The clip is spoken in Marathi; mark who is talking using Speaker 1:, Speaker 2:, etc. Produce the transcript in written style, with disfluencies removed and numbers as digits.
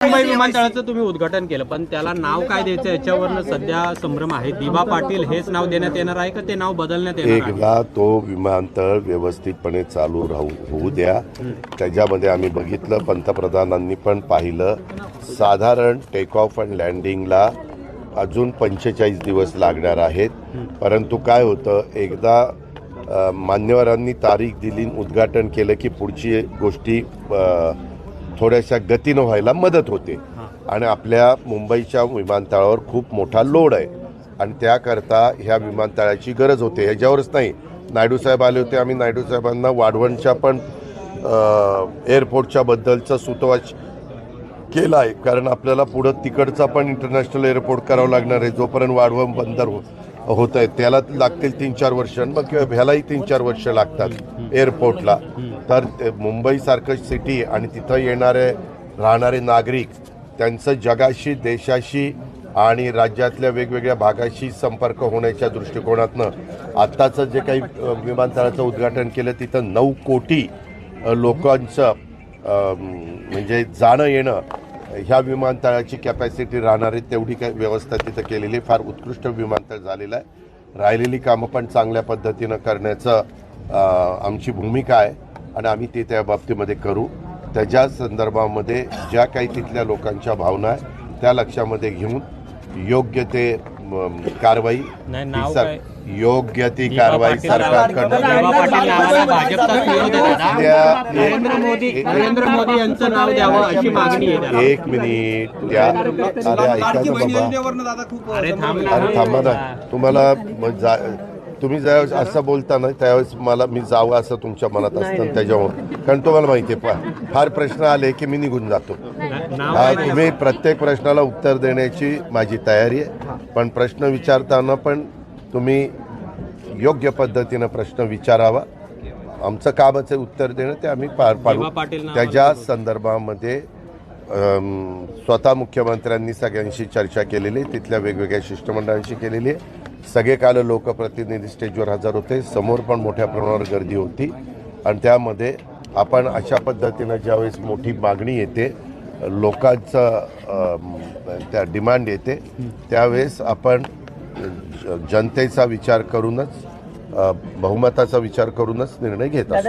Speaker 1: मुंबई विमानतळाचं तुम्ही उद्घाटन केलं, पण त्याला नाव काय द्यायचं याच्यावरनं सध्या संभ्रम आहे. दिवा पाटील हेच नाव देण्यात येणार आहे का ते नाव बदलण्यात येणार आहे?
Speaker 2: एकदा तो विमानतळ व्यवस्थितपणे चालू होऊ द्या. त्याच्यामध्ये आम्ही बघितलं, पंतप्रधानांनी पण पाहिलं, साधारण टेक ऑफ अँड लँडिंगला अजून 45 दिवस लागणार आहेत. परंतु काय होतं, एकदा मान्यवरांनी तारीख दिली, उद्घाटन केलं की पुढची गोष्टी थोड्याशा गतीनं व्हायला मदत होते. आणि आपल्या मुंबईच्या विमानतळावर खूप मोठा लोड आहे आणि त्याकरता ह्या विमानतळाची गरज होते. ह्याच्यावरच नाही, नायडू साहेब आले होते, आम्ही नायडू साहेबांना वाढवणच्या पण एअरपोर्टच्या बद्दलचा सुतोवाच केला आहे. कारण आपल्याला पुढं तिकडचा पण इंटरनॅशनल एअरपोर्ट करावं लागणार आहे. जोपर्यंत वाढवण बंदर होत आहे त्याला लागतील 3-4 वर्ष, मग ह्यालाही 3-4 वर्ष लागतात एअरपोर्टला. तर मुंबईसारखं सिटी आणि तिथं राहणारे नागरिक, त्यांचं जगाशी, देशाशी आणि राज्यातल्या वेगवेगळ्या भागाशी संपर्क होण्याच्या दृष्टिकोनातनं आत्ताचं जे काही विमानतळाचं उद्घाटन केलं, तिथं 9 कोटी लोकांचं म्हणजे जाणं येणं, ह्या विमानतळाची कॅपॅसिटी राहणार आहे तेवढी काही व्यवस्था तिथं केलेली. फार उत्कृष्ट विमानतळ झालेलं आहे. राहिलेली कामं पण चांगल्या पद्धतीनं करण्याचं आमची भूमिका आहे आणि आम्ही ते त्या बाबतीमध्ये करू. त्याच्या संदर्भामध्ये ज्या काही तिथल्या लोकांच्या भावना आहेत त्या लक्षामध्ये घेऊन योग्य ते कारवाई योग्य ती कारवाई सरकारकडून.
Speaker 1: नरेंद्र मोदी यांचं नाव द्यावं अशी मागणी आहे.
Speaker 2: एक मिनिट, त्या अरे ऐका ना बाबा, अरे थांबा ना. तुम्हाला तुम्ही ज्यावेळेस असं बोलता ना त्यावेळेस मी जावं असं तुमच्या मनात असतं त्याच्यावर. कारण तुम्हाला माहिती आहे, फार प्रश्न आले की मी निघून जातो. तुम्ही प्रत्येक प्रश्नाला उत्तर देण्याची माझी तयारी आहे, पण प्रश्न विचारताना पण तुम्ही योग्य पद्धतीनं प्रश्न विचारावा. आमचं कामाचं उत्तर देणं ते आम्ही पार पाडू. त्याच्या संदर्भामध्ये स्वतः मुख्यमंत्र्यांनी सगळ्यांशी चर्चा केलेली, तिथल्या वेगवेगळ्या शिष्टमंडळांशी केलेली आहे. सगळे काल लोकप्रतिनिधी स्टेजवर हजर होते, समोर पण मोठ्या प्रमाणावर गर्दी होती. आणि त्यामध्ये आपण अशा पद्धतीनं ज्यावेळेस मोठी मागणी येते, लोकांचं त्या डिमांड येते, त्यावेळेस आपण जनतेचा विचार करूनच, बहुमताचा विचार करूनच निर्णय घेत असतो.